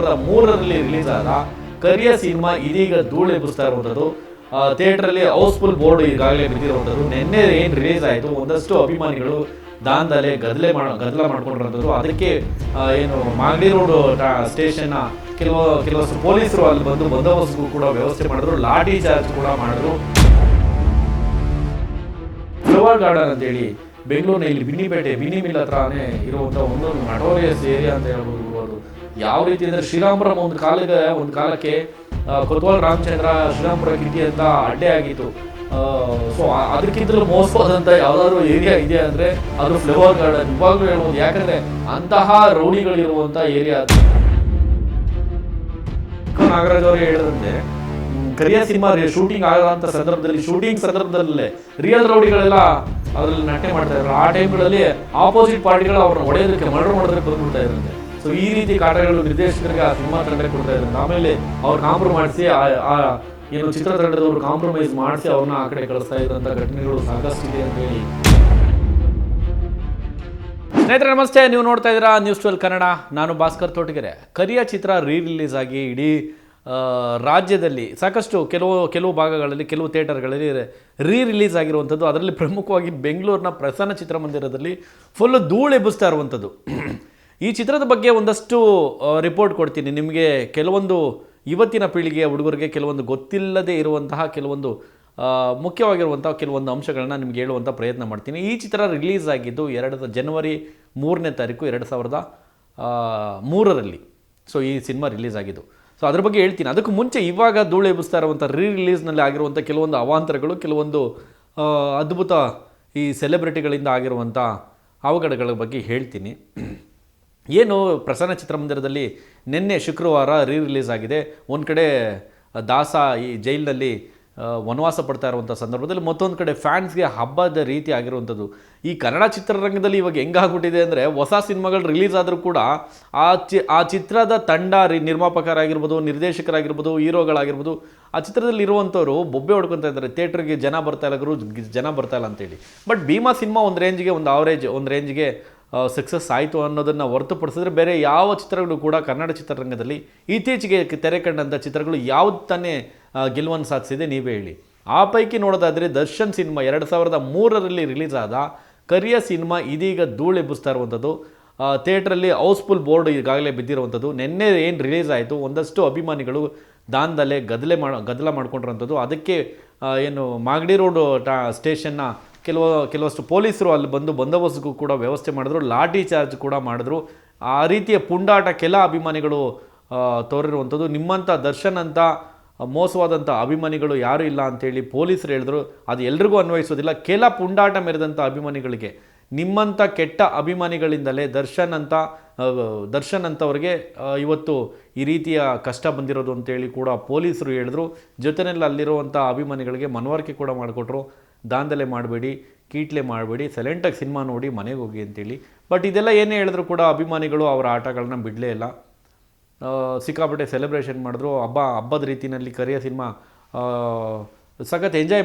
2003ರಲ್ಲಿ release ಆದ ಕರಿಯ cinema ಇದೀಗ ಧೂಳೆಬ್ಬಿಸ್ತಾ ಇರುವಂಥದ್ದು. ಥಿಯೇಟ್ರಲ್ಲಿ ಹೌಸ್ಫುಲ್ ಬೋರ್ಡ್ ಈಗಾಗಲೇ ಬಿದ್ದಿರುವಂಥದ್ದು. ನಿನ್ನೆ ಏನು ರಿಲೀಸ್ ಆಯಿತು, ಒಂದಷ್ಟು ಅಭಿಮಾನಿಗಳು ದಾಂಧಲೆ ಗದ್ದಲ ಮಾಡ್ಕೊಂಡಿರುವಂಥದ್ದು. ಅದಕ್ಕೆ ಏನು ಮಾಗಡಿ ರೋಡ್ ಸ್ಟೇಷನ್ನ ಕೆಲವಷ್ಟು ಪೊಲೀಸರು ಅಲ್ಲಿ ಬಂದು ಬಂದೋಬಸ್ತ್ಗೂ ಕೂಡ ವ್ಯವಸ್ಥೆ ಮಾಡಿದ್ರು, ಲಾಠಿ ಚಾರ್ಜ್ ಕೂಡ ಮಾಡಿದ್ರು. ಫ್ಲವರ್ ಗಾರ್ಡನ್ ಅಂತೇಳಿ ಬೆಂಗಳೂರಿನ ಇಲ್ಲಿ ಬಿನ್ನಿ ಮಿಲ್ ಹತ್ರನೇ ಇರುವಂಥ ಒಂದು ನಟೋರಿಯಸ್ ಏರಿಯಾ ಅಂತ ಹೇಳ್ಬೋದು. ಅದು ಯಾವ ರೀತಿ ಅಂದರೆ ಶ್ರೀರಾಮಪುರಂ ಒಂದು ಕಾಲಕ್ಕೆ ಕೊತ್ವಾಲ್ ರಾಮಚಂದ್ರ ಶ್ರೀರಾಮಪುರ ಕಿಟಿ ಅಂತ ಅಡ್ಡೆ ಆಗಿತ್ತು. ಸೊ ಅದಕ್ಕಿಂತಲೂ ಮೋಸವಾದಂಥ ಯಾವ್ದಾದ್ರು ಏರಿಯಾ ಇದೆ ಅಂದರೆ ಅದು ಫ್ಲವರ್ ಗಾರ್ಡನ್ ಇವಾಗಲೂ ಹೇಳ್ಬೋದು. ಯಾಕಂದರೆ ಅಂತಹ ರೌಡಿಗಳಿರುವಂಥ ಏರಿಯಾ. ನಾಗರಾಜ್ ಅವರು ಹೇಳಿದಂತೆ ಕರಿಯ ಸಿನಿಮಾ ಶೂಟಿಂಗ್ ಆಗೋಂಥ ಸಂದರ್ಭದಲ್ಲೇ ರಿಯಲ್ ರೌಡಿಗಳೆಲ್ಲ ಅದರಲ್ಲಿ ನಟನೆ ಮಾಡ್ತಾ ಇದ್ರು. ಆ ಟೈಮ್ಗಳಲ್ಲಿ ಆಪೋಸಿಟ್ ಪಾರ್ಟಿಗಳು ಅವ್ರನ್ನ ಹೊಡೆಯೋದಕ್ಕೆ ಮರ್ಡರ್ ಮಾಡೋದಕ್ಕೆ ಬಂದ್ಬಿಡ್ತಾ ಇರುತ್ತೆ. ಸೊ ಈ ರೀತಿ ಕಾಟಗಳು ನಿರ್ದೇಶಕರಿಗೆ ಆ ಸಿನಿಮಾ ತಂಡಕ್ಕೆ ಕೊಡ್ತಾ ಇದ್ರು. ಆಮೇಲೆ ಅವ್ರು ಕಾಂಪ್ರಮೈಸಿ ಏನು ಚಿತ್ರತಂಡದವರು ಕಾಂಪ್ರಮೈಸ್ ಮಾಡಿಸಿ ಅವ್ರನ್ನ ಆ ಕಡೆ ಕಳಿಸ್ತಾ ಇದ್ದಂಥ ಘಟನೆಗಳು ಸಾಕಷ್ಟು ಇದೆ ಅಂತ ಹೇಳಿ. ಸ್ನೇಹಿತರೆ ನಮಸ್ತೆ, ನೀವು ನೋಡ್ತಾ ಇದ್ದೀರಾ ನ್ಯೂಸ್ 12 ಕನ್ನಡ. ನಾನು ಭಾಸ್ಕರ್ ತೋಟಗೆರೆ. ಕರಿಯ ಚಿತ್ರ ರಿಲೀಸ್ ಆಗಿ ಇಡೀ ರಾಜ್ಯದಲ್ಲಿ ಸಾಕಷ್ಟು ಕೆಲವು ಭಾಗಗಳಲ್ಲಿ ಕೆಲವು ಥಿಯೇಟರ್ಗಳಲ್ಲಿ ರಿಲೀಸ್ ಆಗಿರುವಂಥದ್ದು. ಅದರಲ್ಲಿ ಪ್ರಮುಖವಾಗಿ ಬೆಂಗಳೂರಿನ ಪ್ರಸನ್ನ ಚಿತ್ರಮಂದಿರದಲ್ಲಿ ಫುಲ್ ಧೂಳೆಬ್ಬಿಸ್ತಾ ಇರುವಂಥದ್ದು. ಈ ಚಿತ್ರದ ಬಗ್ಗೆ ಒಂದಷ್ಟು ರಿಪೋರ್ಟ್ ಕೊಡ್ತೀನಿ ನಿಮಗೆ. ಕೆಲವೊಂದು ಇವತ್ತಿನ ಪೀಳಿಗೆಯ ಹುಡುಗರಿಗೆ ಕೆಲವೊಂದು ಗೊತ್ತಿಲ್ಲದೆ ಇರುವಂತಹ ಕೆಲವೊಂದು ಮುಖ್ಯವಾಗಿರುವಂಥ ಕೆಲವೊಂದು ಅಂಶಗಳನ್ನ ನಿಮ್ಗೆ ಹೇಳುವಂಥ ಪ್ರಯತ್ನ ಮಾಡ್ತೀನಿ. ಈ ಚಿತ್ರ ರಿಲೀಸ್ ಆಗಿದ್ದು ಜನವರಿ 3ನೇ ತಾರೀಕು 2003ರಲ್ಲಿ. ಸೊ ಈ ಸಿನಿಮಾ ರಿಲೀಸ್ ಆಗಿದ್ದು. ಸೊ ಅದ್ರ ಬಗ್ಗೆ ಹೇಳ್ತೀನಿ. ಅದಕ್ಕೂ ಮುಂಚೆ ಇವಾಗ ಧೂಳೆಬ್ಬಿಸ್ತಾ ಇರುವಂಥ ರಿಲೀಸ್ನಲ್ಲಿ ಆಗಿರುವಂಥ ಕೆಲವೊಂದು ಅವಾಂತರಗಳು, ಕೆಲವೊಂದು ಅದ್ಭುತ ಈ ಸೆಲೆಬ್ರಿಟಿಗಳಿಂದ ಆಗಿರುವಂಥ ಅವಘಡಗಳ ಬಗ್ಗೆ ಹೇಳ್ತೀನಿ. ಏನು ಪ್ರಸನ್ನ ಚಿತ್ರಮಂದಿರದಲ್ಲಿ ನಿನ್ನೆ ಶುಕ್ರವಾರ ರಿಲೀಸ್ ಆಗಿದೆ. ಒಂದು ಕಡೆ ದಾಸ ಈ ಜೈಲಿನಲ್ಲಿ ವನವಾಸ ಪಡ್ತಾ ಇರುವಂಥ ಸಂದರ್ಭದಲ್ಲಿ ಮತ್ತೊಂದು ಕಡೆ ಫ್ಯಾನ್ಸ್ಗೆ ಹಬ್ಬದ ರೀತಿ ಆಗಿರುವಂಥದ್ದು. ಈ ಕನ್ನಡ ಚಿತ್ರರಂಗದಲ್ಲಿ ಇವಾಗ ಹೆಂಗಾಗ್ಬಿಟ್ಟಿದೆ ಅಂದರೆ ಹೊಸ ಸಿನಿಮಾಗಳು ರಿಲೀಸ್ ಆದರೂ ಕೂಡ ಆ ಚಿತ್ರದ ತಂಡ ನಿರ್ಮಾಪಕರಾಗಿರ್ಬೋದು, ನಿರ್ದೇಶಕರಾಗಿರ್ಬೋದು, ಹೀರೋಗಳಾಗಿರ್ಬೋದು, ಆ ಚಿತ್ರದಲ್ಲಿ ಇರುವಂಥವ್ರು ಬೊಬ್ಬೆ ಹೊಡ್ಕೊತಾ ಇದ್ದಾರೆ. ಥಿಯೇಟ್ರಿಗೆ ಜನ ಬರ್ತಾ ಇಲ್ಲ ಅಂತೇಳಿ. ಬಟ್ ಭೀಮಾ ಸಿನಿಮಾ ಒಂದು ರೇಂಜ್ಗೆ, ಒಂದು ರೇಂಜ್ಗೆ ಸಕ್ಸಸ್ ಆಯಿತು ಅನ್ನೋದನ್ನು ಹೊರತುಪಡಿಸಿದ್ರೆ ಬೇರೆ ಯಾವ ಚಿತ್ರಗಳು ಕೂಡ ಕನ್ನಡ ಚಿತ್ರರಂಗದಲ್ಲಿ ಇತ್ತೀಚೆಗೆ ತೆರೆ ಕಂಡಂಥ ಚಿತ್ರಗಳು ಯಾವ್ದು ತಾನೇ ಗೆಲುವನ್ನು ಸಾಧಿಸಿದೆ ನೀವೇ ಹೇಳಿ. ಆ ಪೈಕಿ ನೋಡೋದಾದರೆ ದರ್ಶನ್ ಸಿನಿಮಾ 2003ರಲ್ಲಿ ರಿಲೀಸ್ ಆದ ಕರಿಯ ಸಿನಿಮಾ ಇದೀಗ ಧೂಳೆಬ್ಬಿಸ್ತಾ ಇರುವಂಥದ್ದು. ಥಿಯೇಟ್ರಲ್ಲಿ ಹೌಸ್ಫುಲ್ ಬೋರ್ಡ್ ಈಗಾಗಲೇ ಬಿದ್ದಿರುವಂಥದ್ದು. ನಿನ್ನೆ ಏನು ರಿಲೀಸ್ ಆಯಿತು, ಒಂದಷ್ಟು ಅಭಿಮಾನಿಗಳು ದಾಂಧಲೆ ಗದ್ದಲ ಮಾಡ್ಕೊಂಡಿರೋಂಥದ್ದು. ಅದಕ್ಕೆ ಏನು ಮಾಗಡಿ ರೋಡ್ ಸ್ಟೇಷನ್ನ ಕೆಲವಷ್ಟು ಪೊಲೀಸರು ಅಲ್ಲಿ ಬಂದು ಬಂದೋಬಸ್ತ್ಗೂ ಕೂಡ ವ್ಯವಸ್ಥೆ ಮಾಡಿದ್ರು, ಲಾಠಿ ಚಾರ್ಜ್ ಕೂಡ ಮಾಡಿದ್ರು. ಆ ರೀತಿಯ ಪುಂಡಾಟ ಕೆಲ ಅಭಿಮಾನಿಗಳು ತೋರಿರುವಂಥದ್ದು. ನಿಮ್ಮಂಥ ದರ್ಶನ್ ಅಂತ ಮೋಸವಾದಂಥ ಅಭಿಮಾನಿಗಳು ಯಾರೂ ಇಲ್ಲ ಅಂಥೇಳಿ ಪೊಲೀಸರು ಹೇಳಿದ್ರು. ಅದು ಎಲ್ರಿಗೂ ಅನ್ವಯಿಸೋದಿಲ್ಲ. ಕೆಲ ಪುಂಡಾಟ ಮೆರೆದಂಥ ಅಭಿಮಾನಿಗಳಿಗೆ, ನಿಮ್ಮಂಥ ಕೆಟ್ಟ ಅಭಿಮಾನಿಗಳಿಂದಲೇ ದರ್ಶನ್ ಅಂತವ್ರಿಗೆ ಇವತ್ತು ಈ ರೀತಿಯ ಕಷ್ಟ ಬಂದಿರೋದು ಅಂತೇಳಿ ಕೂಡ ಪೊಲೀಸರು ಹೇಳಿದ್ರು. ಜೊತೆಯಲ್ಲಿ ಅಲ್ಲಿರುವಂಥ ಅಭಿಮಾನಿಗಳಿಗೆ ಮನವರಿಕೆ ಕೂಡ ಮಾಡಿಕೊಟ್ರು. ದಾಂಧಲೆ ಮಾಡಬೇಡಿ, ಕೀಟ್ಲೆ ಮಾಡಬೇಡಿ, ಸೈಲೆಂಟಾಗಿ ಸಿನಿಮಾ ನೋಡಿ ಮನೆಗೆ ಹೋಗಿ ಅಂತೇಳಿ. ಬಟ್ ಇದೆಲ್ಲ ಏನೇ ಹೇಳಿದ್ರು ಕೂಡ ಅಭಿಮಾನಿಗಳು ಅವರ ಆಟಗಳನ್ನ ಬಿಡಲೇ ಇಲ್ಲ. ಸಿಕ್ಕಾಪಟ್ಟೆ ಸೆಲೆಬ್ರೇಷನ್ ಮಾಡಿದ್ರು. ಹಬ್ಬದ ರೀತಿಯಲ್ಲಿ ಕರಿಯ ಸಿನಿಮಾ ಸಖತ್ ಎಂಜಾಯ್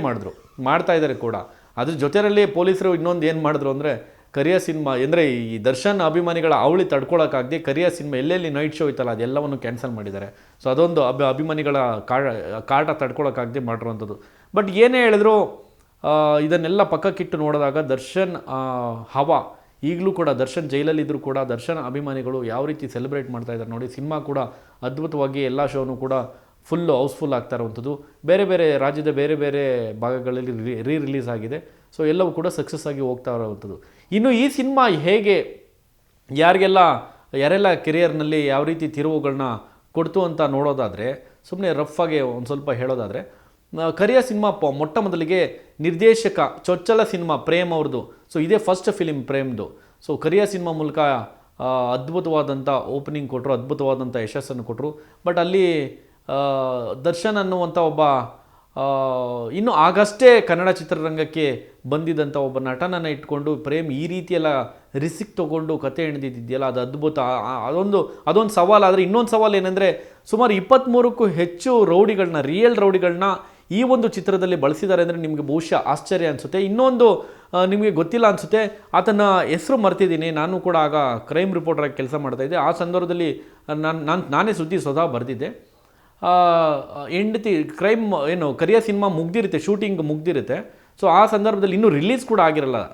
ಮಾಡ್ತಾ ಇದ್ದಾರೆ ಕೂಡ. ಅದ್ರ ಜೊತೆಯಲ್ಲಿ ಪೊಲೀಸರು ಇನ್ನೊಂದು ಏನು ಮಾಡಿದ್ರು ಅಂದರೆ, ಕರಿಯ ಸಿನಿಮಾ ಅಂದರೆ ಈ ದರ್ಶನ್ ಅಭಿಮಾನಿಗಳ ಅವಳಿ ತಡ್ಕೊಳಕ್ಕಾಗದೆ ಕರಿಯ ಸಿನಿಮಾ ಎಲ್ಲೆಲ್ಲಿ ನೈಟ್ ಶೋ ಇತ್ತಲ್ಲ ಅದೆಲ್ಲವನ್ನು ಕ್ಯಾನ್ಸಲ್ ಮಾಡಿದ್ದಾರೆ. ಸೊ ಅದೊಂದು ಅಭಿಮಾನಿಗಳ ಕಾಟ ತಡ್ಕೊಳಕ್ಕಾಗದೆ ಮಾಡಿರುವಂಥದ್ದು. ಬಟ್ ಏನೇ ಹೇಳಿದ್ರು ಇದನ್ನೆಲ್ಲ ಪಕ್ಕಕ್ಕಿಟ್ಟು ನೋಡಿದಾಗ ದರ್ಶನ್ ಹವಾ ಈಗಲೂ ಕೂಡ, ದರ್ಶನ್ ಜೈಲಲ್ಲಿದ್ದರೂ ಕೂಡ ದರ್ಶನ್ ಅಭಿಮಾನಿಗಳು ಯಾವ ರೀತಿ ಸೆಲೆಬ್ರೇಟ್ ಮಾಡ್ತಾ ಇದ್ದಾರೆ ನೋಡಿ. ಸಿನಿಮಾ ಕೂಡ ಅದ್ಭುತವಾಗಿ ಎಲ್ಲ ಶೋನು ಕೂಡ ಹೌಸ್ಫುಲ್ ಆಗ್ತಾ ಇರುವಂಥದ್ದು. ರಾಜ್ಯದ ಬೇರೆ ಬೇರೆ ಭಾಗಗಳಲ್ಲಿ ರಿಲೀಸ್ ಆಗಿದೆ. ಸೊ ಎಲ್ಲವೂ ಕೂಡ ಸಕ್ಸಸ್ ಆಗಿ ಹೋಗ್ತಾ ಇರುವಂಥದ್ದು. ಇನ್ನು ಈ ಸಿನಿಮಾ ಹೇಗೆ ಯಾರೆಲ್ಲ ಕೆರಿಯರ್ನಲ್ಲಿ ಯಾವ ರೀತಿ ತಿರುವುಗಳನ್ನ ಕೊಡ್ತು ಅಂತ ನೋಡೋದಾದರೆ, ಸುಮ್ಮನೆ ರಫಾಗೆ ಒಂದು ಸ್ವಲ್ಪ ಹೇಳೋದಾದರೆ, ಕರಿಯ ಸಿನಿಮಾ ಮೊಟ್ಟ ಮೊದಲಿಗೆ ನಿರ್ದೇಶಕ ಚೊಚ್ಚಲ ಸಿನಿಮಾ ಪ್ರೇಮ್ ಅವ್ರದ್ದು. ಸೊ ಇದೇ ಫಸ್ಟ್ ಫಿಲಿಮ್ ಪ್ರೇಮ್ದು. ಸೊ ಕರಿಯ ಸಿನಿಮಾ ಮೂಲಕ ಅದ್ಭುತವಾದಂಥ ಓಪನಿಂಗ್ ಕೊಟ್ಟರು, ಅದ್ಭುತವಾದಂಥ ಯಶಸ್ಸನ್ನು ಕೊಟ್ಟರು. ಬಟ್ ಅಲ್ಲಿ ದರ್ಶನ್ ಅನ್ನುವಂಥ ಒಬ್ಬ ಇನ್ನು ಆಗಷ್ಟೇ ಕನ್ನಡ ಚಿತ್ರರಂಗಕ್ಕೆ ಬಂದಿದ್ದಂಥ ಒಬ್ಬ ನಟನನ್ನು ಇಟ್ಕೊಂಡು ಪ್ರೇಮ್ ಈ ರೀತಿಯೆಲ್ಲ ರಿಸಿಕ್ ತೊಗೊಂಡು ಕತೆ ಎಣೆದಿದೆಯಲ್ಲ, ಅದು ಅದ್ಭುತ. ಅದೊಂದು ಸವಾಲು. ಆದರೆ ಇನ್ನೊಂದು ಸವಾಲು ಏನಂದರೆ, ಸುಮಾರು 23ಕ್ಕೂ ಹೆಚ್ಚು ರಿಯಲ್ ರೌಡಿಗಳನ್ನ ಈ ಒಂದು ಚಿತ್ರದಲ್ಲಿ ಬಳಸಿದ್ದಾರೆ ಅಂದರೆ ನಿಮಗೆ ಬಹುಶಃ ಆಶ್ಚರ್ಯ ಅನಿಸುತ್ತೆ. ಇನ್ನೊಂದು ನಿಮಗೆ ಗೊತ್ತಿಲ್ಲ ಅನಿಸುತ್ತೆ, ಆತನ ಹೆಸರು ಮರ್ತಿದ್ದೀನಿ. ನಾನು ಕೂಡ ಆಗ ಕ್ರೈಮ್ ರಿಪೋರ್ಟರಾಗಿ ಕೆಲಸ ಮಾಡ್ತಾಯಿದ್ದೆ. ಆ ಸಂದರ್ಭದಲ್ಲಿ ನಾನೇ ಸುದ್ದಿ ಸ್ವತಃ ಬರೆದಿದ್ದೆ. ಹೆಂಡತಿ ಕ್ರೈಮ್ ಏನು ಕರಿಯ ಸಿನಿಮಾ ಮುಗ್ದಿರುತ್ತೆ, ಶೂಟಿಂಗ್ ಮುಗ್ದಿರುತ್ತೆ. ಸೊ ಆ ಸಂದರ್ಭದಲ್ಲಿ ಇನ್ನೂ ರಿಲೀಸ್ ಕೂಡ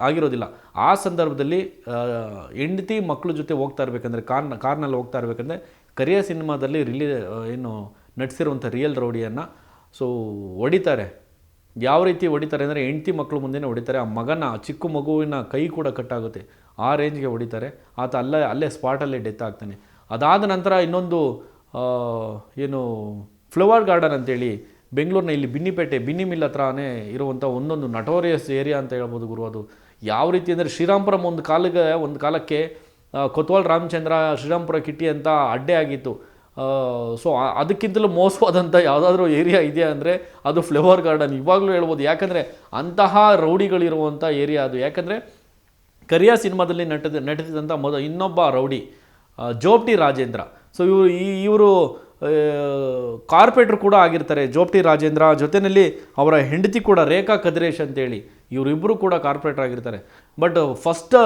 ಆಗಿರೋದಿಲ್ಲ. ಆ ಸಂದರ್ಭದಲ್ಲಿ ಹೆಂಡತಿ ಮಕ್ಕಳ ಜೊತೆ ಹೋಗ್ತಾ ಇರಬೇಕಂದ್ರೆ ಕಾರ್ನಲ್ಲಿ ಹೋಗ್ತಾ ಇರಬೇಕಂದ್ರೆ ಕರಿಯ ಸಿನಿಮಾದಲ್ಲಿ ಏನು ನಟಿಸಿರುವಂಥ ರಿಯಲ್ ರೌಡಿಯನ್ನು ಸೊ ಹೊಡಿತಾರೆ. ಯಾವ ರೀತಿ ಹೊಡಿತಾರೆ ಅಂದರೆ ಹೆಂಡತಿ ಮಕ್ಕಳು ಮುಂದೆನೇ ಹೊಡಿತಾರೆ. ಆ ಮಗನ ಚಿಕ್ಕ ಮಗುವಿನ ಕೈ ಕೂಡ ಕಟ್ಟಾಗುತ್ತೆ, ಆ ರೇಂಜ್ಗೆ ಹೊಡಿತಾರೆ. ಆತ ಅಲ್ಲೇ ಸ್ಪಾಟಲ್ಲೇ ಡೆತ್ ಆಗ್ತಾನೆ. ಅದಾದ ನಂತರ ಇನ್ನೊಂದು ಏನು ಫ್ಲವರ್ ಗಾರ್ಡನ್ ಅಂತೇಳಿ ಬೆಂಗಳೂರಿನ ಇಲ್ಲಿ ಬಿನ್ನಿ ಮಿಲ್ ಹತ್ರನೇ ಇರುವಂಥ ಒಂದೊಂದು ನಟೋರಿಯಸ್ ಏರಿಯಾ ಅಂತ ಹೇಳ್ಬೋದು ಗುರು. ಅದು ಯಾವ ರೀತಿ ಅಂದರೆ ಶ್ರೀರಾಮ್ಪುರಂ ಒಂದು ಕಾಲಕ್ಕೆ ಕೊತ್ವಾಲ್ ರಾಮಚಂದ್ರ ಶ್ರೀರಾಮ್ಪುರ ಕಿಟ್ಟಿ ಅಂತ ಅಡ್ಡೆ ಆಗಿತ್ತು. ಸೊ ಅದಕ್ಕಿಂತಲೂ ಮೋಸವಾದಂಥ ಯಾವುದಾದ್ರೂ ಏರಿಯಾ ಇದೆಯಾ ಅಂದರೆ ಅದು ಫ್ಲವರ್ ಗಾರ್ಡನ್ ಇವಾಗಲೂ ಹೇಳ್ಬೋದು. ಯಾಕಂದರೆ ಅಂತಹ ರೌಡಿಗಳಿರುವಂಥ ಏರಿಯಾ ಅದು. ಯಾಕಂದರೆ ಕರಿಯ ಸಿನಿಮಾದಲ್ಲಿ ನಟಿಸಿದಂಥ ಇನ್ನೊಬ್ಬ ರೌಡಿ ಜೋಪ್ಟಿ ರಾಜೇಂದ್ರ. ಸೊ ಇವರು ಕಾರ್ಪೊರೇಟ್ರ್ ಕೂಡ ಆಗಿರ್ತಾರೆ ಜೋಪ್ಟಿ ರಾಜೇಂದ್ರ. ಜೊತೆಯಲ್ಲಿ ಅವರ ಹೆಂಡತಿ ಕೂಡ ರೇಖಾ ಕದಿರೇಶ್ ಅಂತೇಳಿ, ಇವರಿಬ್ಬರು ಕೂಡ ಕಾರ್ಪೊರೇಟ್ರ್ ಆಗಿರ್ತಾರೆ. ಬಟ್ ಫಸ್ಟ್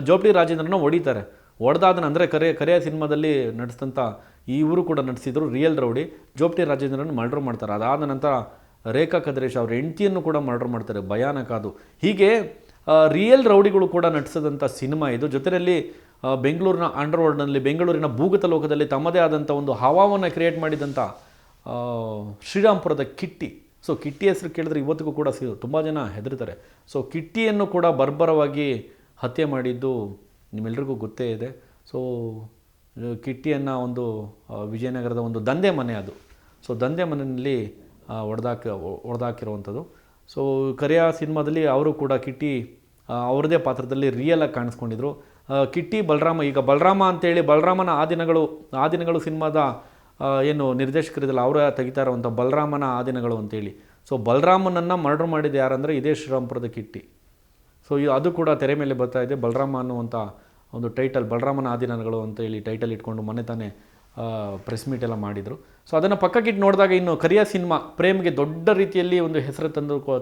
ಜೋಪ್ಟಿ ರಾಜೇಂದ್ರನ ಹೊಡಿತಾರೆ. ಹೊಡೆದಾದ ಅಂದರೆ ಕರಿಯ ಸಿನಿಮಾದಲ್ಲಿ ನಟಿಸಿದಂಥ ಇವರು ಕೂಡ ನಟಿಸಿದ್ರು ರಿಯಲ್ ರೌಡಿ. ಜೋಪ್ಟಿ ರಾಜೇಂದ್ರನ ಮರ್ಡರ್ ಮಾಡ್ತಾರೆ. ಅದಾದ ನಂತರ ರೇಖಾ ಕದಿರೇಶ್ ಅವ್ರ ಹೆಂಡತಿಯನ್ನು ಕೂಡ ಮರ್ಡರ್ ಮಾಡ್ತಾರೆ. ಭಯಾನಕ ಅದು. ಹೀಗೆ ರಿಯಲ್ ರೌಡಿಗಳು ಕೂಡ ನಟಿಸಿದಂಥ ಸಿನಿಮಾ ಇದು. ಜೊತೆಯಲ್ಲಿ ಬೆಂಗಳೂರಿನ ಅಂಡರ್ವರ್ಲ್ಡ್ನಲ್ಲಿ, ಬೆಂಗಳೂರಿನ ಭೂಗತ ಲೋಕದಲ್ಲಿ ತಮ್ಮದೇ ಆದಂಥ ಒಂದು ಹವಾವನ್ನು ಕ್ರಿಯೇಟ್ ಮಾಡಿದಂಥ ಶ್ರೀರಾಮ್ಪುರದ ಕಿಟ್ಟಿ. ಸೊ ಕಿಟ್ಟಿ ಹೆಸರು ಕೇಳಿದ್ರೆ ಇವತ್ತಿಗೂ ಕೂಡ ತುಂಬ ಜನ ಹೆದರ್ತಾರೆ. ಸೊ ಕಿಟ್ಟಿಯನ್ನು ಕೂಡ ಬರ್ಬರವಾಗಿ ಹತ್ಯೆ ಮಾಡಿದ್ದು ನಿಮ್ಮೆಲ್ಲರಿಗೂ ಗೊತ್ತೇ ಇದೆ. ಸೊ ಕಿಟ್ಟಿಯನ್ನು ಒಂದು ವಿಜಯನಗರದ ಒಂದು ದಂಧೆ ಮನೆ ಅದು. ಸೊ ದಂಧೆ ಮನೆಯಲ್ಲಿ ಹೊಡೆದಾಕಿರುವಂಥದ್ದು. ಸೊ ಕರಿಯ ಸಿನಿಮಾದಲ್ಲಿ ಅವರು ಕೂಡ ಕಿಟ್ಟಿ ಅವ್ರದ್ದೇ ಪಾತ್ರದಲ್ಲಿ ರಿಯಲಾಗಿ ಕಾಣಿಸ್ಕೊಂಡಿದ್ರು. ಕಿಟ್ಟಿ ಬಲರಾಮ, ಈಗ ಬಲರಾಮ ಅಂತೇಳಿ ಬಲರಾಮನ ಆ ದಿನಗಳು ಸಿನಿಮಾದ ಏನು ನಿರ್ದೇಶಕರಿದ್ದಲ್ಲ ಅವರ ತೆಗಿತಾ ಇರುವಂಥ ಬಲರಾಮನ ಆ ದಿನಗಳು ಅಂತೇಳಿ. ಸೊ ಬಲರಾಮನನ್ನು ಮರ್ಡರ್ ಮಾಡಿದ್ದು ಯಾರಂದರೆ ಇದೇ ಶ್ರೀರಾಮ್ಪುರದ ಕಿಟ್ಟಿ. ಸೊ ಅದು ಕೂಡ ತೆರೆ ಮೇಲೆ ಬರ್ತಾ ಇದೆ. ಬಲರಾಮ ಅನ್ನುವಂಥ ಒಂದು ಟೈಟಲ್, ಬಲರಾಮನ ಆ ದಿನಗಳು ಅಂತೇಳಿ ಟೈಟಲ್ ಇಟ್ಕೊಂಡು ಮೊನ್ನೆ ತಾನೇ ಪ್ರೆಸ್ ಮೀಟ್ ಎಲ್ಲ ಮಾಡಿದರು. ಸೊ ಅದನ್ನು ಪಕ್ಕಕ್ಕಿಟ್ಟು ನೋಡಿದಾಗ ಇನ್ನು ಕರಿಯ ಸಿನಿಮಾ ಪ್ರೇಮ್ಗೆ ದೊಡ್ಡ ರೀತಿಯಲ್ಲಿ ಒಂದು ಹೆಸರು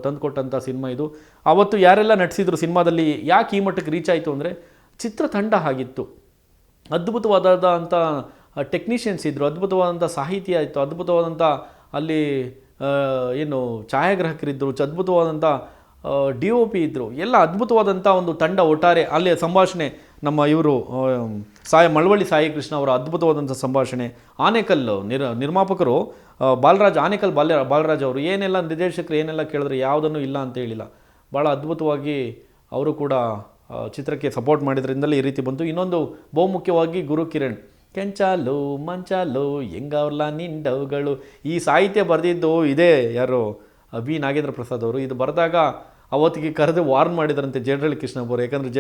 ತಂದುಕೊಟ್ಟಂಥ ಸಿನಿಮಾ ಇದು. ಆವತ್ತು ಯಾರೆಲ್ಲ ನಟಿಸಿದ್ರು ಸಿನಿಮಾದಲ್ಲಿ, ಯಾಕೆ ಈ ಮಟ್ಟಕ್ಕೆ ರೀಚ್ ಆಯಿತು ಅಂದರೆ ಚಿತ್ರತಂಡ ಆಗಿತ್ತು, ಅದ್ಭುತವಾದಂಥ ಟೆಕ್ನಿಷಿಯನ್ಸ್ ಇದ್ದರು, ಅದ್ಭುತವಾದಂಥ ಸಾಹಿತ್ಯ ಇತ್ತು, ಅದ್ಭುತವಾದಂಥ ಅಲ್ಲಿ ಏನು ಛಾಯಾಗ್ರಾಹಕರಿದ್ದರು, ಅದ್ಭುತವಾದಂಥ DOP ಇದ್ದರು, ಎಲ್ಲ ಅದ್ಭುತವಾದಂಥ ಒಂದು ತಂಡ ಒಟ್ಟಾರೆ. ಅಲ್ಲಿ ಸಂಭಾಷಣೆ ನಮ್ಮ ಇವರು ಮಳವಳ್ಳಿ ಸಾಯಿ ಕೃಷ್ಣ ಅವರ ಅದ್ಭುತವಾದಂಥ ಸಂಭಾಷಣೆ. ಆನೇಕಲ್ ನಿರ್ಮಾಪಕರು ಆನೇಕಲ್ ಬಾಲರಾಜ್ ಅವರು ಏನೆಲ್ಲ ನಿರ್ದೇಶಕರು ಏನೆಲ್ಲ ಕೇಳಿದ್ರೆ ಯಾವುದನ್ನು ಇಲ್ಲ ಅಂತ ಹೇಳಿಲ್ಲ. ಭಾಳ ಅದ್ಭುತವಾಗಿ ಅವರು ಕೂಡ ಚಿತ್ರಕ್ಕೆ ಸಪೋರ್ಟ್ ಮಾಡಿದ್ರಿಂದಲೇ ಈ ರೀತಿ ಬಂತು. ಇನ್ನೊಂದು ಬಹುಮುಖ್ಯವಾಗಿ ಗುರುಕಿರಣ್, ಕೆಂಚಾಲು ಮಂಚಾಲು ಹೆಂಗವ್ರಲ್ಲ ನಿಂಡವುಗಳು, ಈ ಸಾಹಿತ್ಯ ಬರೆದಿದ್ದು ಇದೇ ಯಾರು ವಿ ನಾಗೇಂದ್ರ ಪ್ರಸಾದ್ ಅವರು. ಇದು ಬರೆದಾಗ ಅವತ್ತಿಗೆ ಕರೆದು ವಾರ್ನ್ ಮಾಡಿದ್ರಂತೆ ಜೇಡ್ರಳ್ಳಿ ಕೃಷ್ಣಪ್ಪ ಅವರು. ಯಾಕಂದರೆ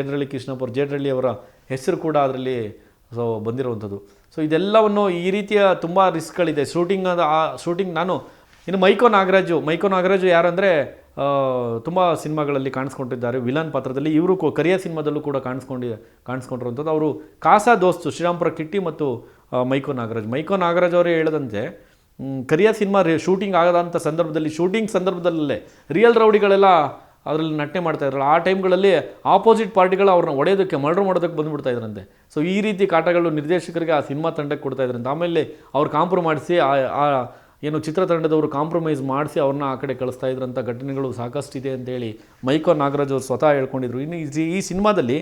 ಜೇಡ್ರಳ್ಳಿ ಅವರ ಹೆಸರು ಕೂಡ ಅದರಲ್ಲಿ ಬಂದಿರುವಂಥದ್ದು. ಸೊ ಇದೆಲ್ಲವನ್ನು ಈ ರೀತಿಯ ತುಂಬ ರಿಸ್ಕ್ಗಳಿದೆ ಶೂಟಿಂಗ್. ನಾನು ಇನ್ನು ಮೈಕೋ ನಾಗರಾಜು ಯಾರಂದರೆ ತುಂಬ ಸಿನಿಮಾಗಳಲ್ಲಿ ಕಾಣಿಸ್ಕೊಂಡಿದ್ದಾರೆ ವಿಲನ್ ಪಾತ್ರದಲ್ಲಿ. ಇವರು ಕರಿಯ ಸಿನಿಮಾದಲ್ಲೂ ಕೂಡ ಕಾಣಿಸ್ಕೊಂಡಿರುವಂಥದ್ದು. ಅವರು ಕಾಸಾ ದೋಸ್ತು ಶ್ರೀರಾಮ್ಪುರ ಕಿಟ್ಟಿ ಮತ್ತು ಮೈಕೋ ನಾಗರಾಜ್ ಅವರೇ ಹೇಳದಂತೆ ಕರಿಯ ಸಿನಿಮಾ ಶೂಟಿಂಗ್ ಆಗದಂಥ ಸಂದರ್ಭದಲ್ಲೇ ರಿಯಲ್ ರೌಡಿಗಳೆಲ್ಲ ಅದರಲ್ಲಿ ನಟನೆ ಮಾಡ್ತಾ ಇದ್ರಲ್ಲ, ಆ ಟೈಮ್ಗಳಲ್ಲಿ ಆಪೋಸಿಟ್ ಪಾರ್ಟಿಗಳು ಅವ್ರನ್ನ ಹೊಡೆಯೋದಕ್ಕೆ ಮರ್ಡರ್ ಮಾಡೋದಕ್ಕೆ ಬಂದುಬಿಡ್ತಾ ಇದ್ರಂತೆ. ಸೊ ಈ ರೀತಿ ಕಾಟಗಳು ನಿರ್ದೇಶಕರಿಗೆ ಆ ಸಿನಿಮಾ ತಂಡಕ್ಕೆ ಕೊಡ್ತಾ ಇದ್ರಂತೆ. ಆಮೇಲೆ ಅವ್ರು ಕಾಂಪ್ರಮೈಸಿ ಏನು ಚಿತ್ರತಂಡದವರು ಕಾಂಪ್ರಮೈಸ್ ಮಾಡಿಸಿ ಅವ್ರನ್ನ ಆ ಕಡೆ ಕಳಿಸ್ತಾ ಇದ್ರಂಥ ಘಟನೆಗಳು ಸಾಕಷ್ಟಿದೆ ಅಂತೇಳಿ ಮೈಕೋ ನಾಗರಾಜ್ ಅವರು ಸ್ವತಃ ಹೇಳ್ಕೊಂಡಿದ್ರು. ಇನ್ನು ಈ ಸಿನಿಮಾದಲ್ಲಿ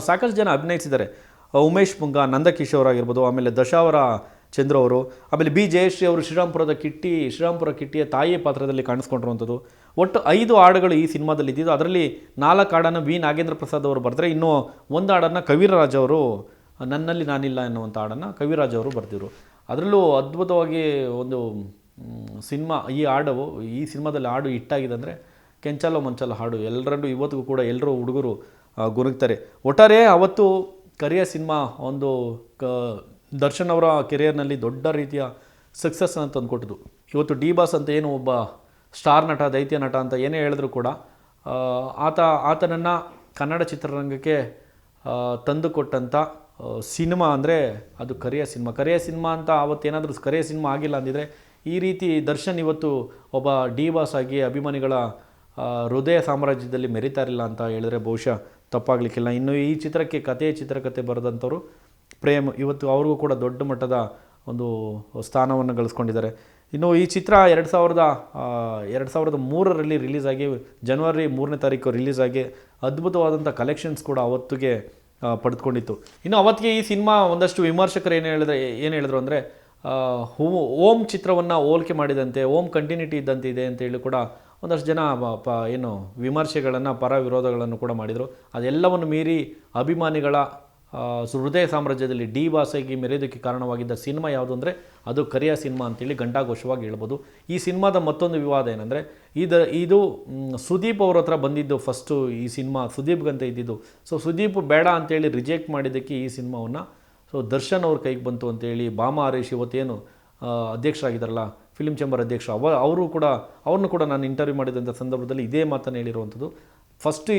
ಸಾಕಷ್ಟು ಜನ ಅಭಿನಯಿಸಿದ್ದಾರೆ. ಉಮೇಶ್ ಪುಂಗ, ನಂದಕಿಶೋರ್ ಆಗಿರ್ಬೋದು, ಆಮೇಲೆ ದಶಾವರ ಚಂದ್ರ ಅವರು, ಆಮೇಲೆ ಬಿ ಜಯಶ್ರೀ ಅವರು ಶ್ರೀರಾಮ್ಪುರ ಕಿಟ್ಟಿಯ ತಾಯಿಯ ಪಾತ್ರದಲ್ಲಿ ಕಾಣಿಸ್ಕೊಂಡಿರುವಂಥದ್ದು. ಒಟ್ಟು 5 ಹಾಡುಗಳು ಈ ಸಿನಿಮಾದಲ್ಲಿ ಇದ್ದಿದ್ದು. ಅದರಲ್ಲಿ 4 ಹಾಡನ್ನು ವಿ ನಾಗೇಂದ್ರ ಪ್ರಸಾದ್ ಅವರು ಬರೆದ್ರೆ, ಇನ್ನೂ 1 ಹಾಡನ್ನು ಕವಿರಾಜ್ ಅವರು, ನನ್ನಲ್ಲಿ ನಾನಿಲ್ಲ ಎನ್ನುವಂಥ ಹಾಡನ್ನು ಕವಿರಾಜ್ ಅವರು ಬರೆದಿದ್ರು. ಅದರಲ್ಲೂ ಅದ್ಭುತವಾಗಿ ಒಂದು ಸಿನಿಮಾ ಈ ಸಿನಿಮಾದಲ್ಲಿ ಹಾಡು ಹಿಟ್ಟಾಗಿದೆ ಅಂದರೆ ಕೆಂಚಾಲೋ ಮಂಚಾಲೋ ಹಾಡು ಎಲ್ಲರಲ್ಲೂ ಇವತ್ತಿಗೂ ಕೂಡ ಎಲ್ಲರೂ ಹುಡುಗರು ಗುರುಗ್ತಾರೆ. ಒಟ್ಟಾರೆ ಅವತ್ತು ಕರಿಯ ಸಿನಿಮಾ ಒಂದು ದರ್ಶನ್ ಅವರ ಕೆರಿಯರ್ನಲ್ಲಿ ದೊಡ್ಡ ರೀತಿಯ ಸಕ್ಸಸ್ಸನ್ನು ತಂದುಕೊಟ್ಟಿದ್ದು. ಇವತ್ತು ಡಿ ಬಾಸ್ ಅಂತ ಏನು ಒಬ್ಬ ಸ್ಟಾರ್ ನಟ, ದೈತ್ಯ ನಟ ಅಂತ ಏನೇ ಹೇಳಿದ್ರು ಕೂಡ ಆತನನ್ನು ಕನ್ನಡ ಚಿತ್ರರಂಗಕ್ಕೆ ತಂದುಕೊಟ್ಟಂಥ ಸಿನಿಮಾ ಅಂದರೆ ಅದು ಕರಿಯ ಸಿನಿಮಾ ಅಂತ. ಅವತ್ತೇನಾದರೂ ಕರಿಯ ಸಿನಿಮಾ ಆಗಿಲ್ಲ ಅಂದಿದ್ರೆ ಈ ರೀತಿ ದರ್ಶನ್ ಇವತ್ತು ಒಬ್ಬ ಡಿ ಬಾಸ್ ಆಗಿ ಅಭಿಮಾನಿಗಳ ಹೃದಯ ಸಾಮ್ರಾಜ್ಯದಲ್ಲಿ ಮೆರಿತಾ ಇರಲಿಲ್ಲ ಅಂತ ಹೇಳಿದ್ರೆ ಬಹುಶಃ ತಪ್ಪಾಗಲಿಕ್ಕಿಲ್ಲ. ಇನ್ನು ಈ ಚಿತ್ರಕ್ಕೆ ಚಿತ್ರಕಥೆ ಬರೆದಂಥವ್ರು ಪ್ರೇಮ್, ಇವತ್ತು ಅವ್ರಿಗೂ ಕೂಡ ದೊಡ್ಡ ಮಟ್ಟದ ಒಂದು ಸ್ಥಾನವನ್ನು ಗಳಿಸ್ಕೊಂಡಿದ್ದಾರೆ. ಇನ್ನು ಈ ಚಿತ್ರ 2003ರಲ್ಲಿ ರಿಲೀಸ್ ಆಗಿ ಜನವರಿ 3ನೇ ತಾರೀಕು ರಿಲೀಸ್ ಆಗಿ ಅದ್ಭುತವಾದಂಥ ಕಲೆಕ್ಷನ್ಸ್ ಕೂಡ ಅವತ್ತಿಗೆ ಪಡೆದುಕೊಂಡಿತ್ತು. ಇನ್ನು ಅವತ್ತಿಗೆ ಈ ಸಿನಿಮಾ ಒಂದಷ್ಟು ವಿಮರ್ಶಕರು ಏನು ಹೇಳಿದ್ರು ಅಂದರೆ ಓಂ ಚಿತ್ರವನ್ನು ಹೋಲಿಕೆ ಮಾಡಿದಂತೆ, ಓಂ ಕಂಟಿನ್ಯೂಟಿ ಇದ್ದಂತೆ ಇದೆ ಅಂತೇಳಿ ಕೂಡ ಒಂದಷ್ಟು ಜನ ಏನು ವಿಮರ್ಶೆಗಳನ್ನು, ಪರ ವಿರೋಧಗಳನ್ನು ಕೂಡ ಮಾಡಿದರು. ಅದೆಲ್ಲವನ್ನು ಮೀರಿ ಅಭಿಮಾನಿಗಳ ಹೃದಯ ಸಾಮ್ರಾಜ್ಯದಲ್ಲಿ ಡಿ ಬಾಸಾಗಿ ಮೆರೆಯೋದಕ್ಕೆ ಕಾರಣವಾಗಿದ್ದ ಸಿನಿಮಾ ಯಾವುದು ಅಂದರೆ ಅದು ಕರಿಯ ಸಿನಿಮಾ ಅಂತೇಳಿ ಘಂಟಾಘೋಷವಾಗಿ ಹೇಳ್ಬೋದು. ಈ ಸಿನಿಮಾದ ಮತ್ತೊಂದು ವಿವಾದ ಏನಂದರೆ ಇದು ಸುದೀಪ್ ಅವ್ರ ಹತ್ರ ಬಂದಿದ್ದು ಫಸ್ಟು ಈ ಸಿನಿಮಾ ಸುದೀಪ್ಗಂತ ಇದ್ದಿದ್ದು. ಸೊ ಸುದೀಪ್ ಬೇಡ ಅಂತೇಳಿ ರಿಜೆಕ್ಟ್ ಮಾಡಿದ್ದಕ್ಕೆ ಈ ಸಿನಿಮಾವನ್ನು ದರ್ಶನ್ ಅವ್ರ ಕೈಗೆ ಬಂತು ಅಂತೇಳಿ ಭಾಮಾ ಹರೀಶ್ ಇವತ್ತೇನು ಅಧ್ಯಕ್ಷರಾಗಿದ್ದಾರಲ್ಲ, ಫಿಲ್ಮ್ ಚೇಂಬರ್ ಅಧ್ಯಕ್ಷ, ಅವ್ರನ್ನೂ ಕೂಡ ನಾನು ಇಂಟರ್ವ್ಯೂ ಮಾಡಿದಂಥ ಸಂದರ್ಭದಲ್ಲಿ ಇದೇ ಮಾತನ್ನು ಹೇಳಿರುವಂಥದ್ದು. ಫಸ್ಟ್ ಈ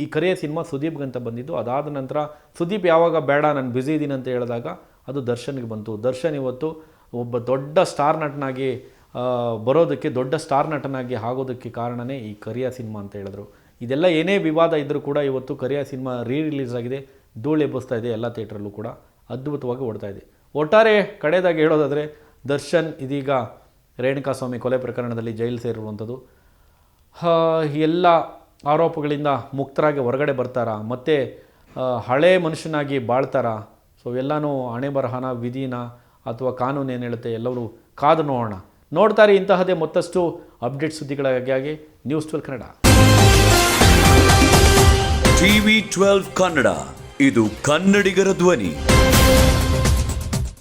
ಈ ಕರಿಯ ಸಿನಿಮಾ ಸುದೀಪ್ಗಂತ ಬಂದಿದ್ದು. ಅದಾದ ನಂತರ ಸುದೀಪ್ ಯಾವಾಗ ಬೇಡ ನಾನು ಬ್ಯುಸಿ ಇದ್ದೀನಿ ಅಂತ ಹೇಳಿದಾಗ ಅದು ದರ್ಶನ್ಗೆ ಬಂತು. ದರ್ಶನ್ ಇವತ್ತು ಒಬ್ಬ ದೊಡ್ಡ ಸ್ಟಾರ್ ನಟನಾಗಿ ಬರೋದಕ್ಕೆ, ದೊಡ್ಡ ಸ್ಟಾರ್ ನಟನಾಗಿ ಆಗೋದಕ್ಕೆ ಕಾರಣವೇ ಈ ಕರಿಯ ಸಿನಿಮಾ ಅಂತ ಹೇಳಿದ್ರು. ಇದೆಲ್ಲ ಏನೇ ವಿವಾದ ಇದ್ದರೂ ಕೂಡ ಇವತ್ತು ಕರಿಯ ಸಿನಿಮಾ ರಿಲೀಸ್ ಆಗಿದೆ, ಧೂಳು ಎಬ್ಬಿಸ್ತಾ ಇದೆ, ಎಲ್ಲ ಥಿಯೇಟ್ರಲ್ಲೂ ಕೂಡ ಅದ್ಭುತವಾಗಿ ಓಡ್ತಾ ಇದೆ. ಒಟ್ಟಾರೆ ಕಡೆಯದಾಗಿ ಹೇಳೋದಾದರೆ ದರ್ಶನ್ ಇದೀಗ ರೇಣುಕಾಸ್ವಾಮಿ ಕೊಲೆ ಪ್ರಕರಣದಲ್ಲಿ ಜೈಲು ಸೇರಿರುವಂಥದ್ದು. ಎಲ್ಲ ಆರೋಪಗಳಿಂದ ಮುಕ್ತರಾಗಿ ಹೊರಗಡೆ ಬರ್ತಾರಾ, ಮತ್ತು ಹಳೇ ಮನುಷ್ಯನಾಗಿ ಬಾಳ್ತಾರಾ? ಸೊ ಎಲ್ಲನೂ ಹಣೆ ಬರಹನ, ವಿಧಿನ ಅಥವಾ ಕಾನೂನು ಏನು ಹೇಳುತ್ತೆ ಎಲ್ಲರೂ ಕಾದು ನೋಡ್ತಾರೆ. ಇಂತಹದೇ ಮತ್ತಷ್ಟು ಅಪ್ಡೇಟ್ ಸುದ್ದಿಗಳಿಗಾಗಿ ನ್ಯೂಸ್ 12 ಕನ್ನಡ. TV 12 ಕನ್ನಡ, ಇದು ಕನ್ನಡಿಗರ ಧ್ವನಿ.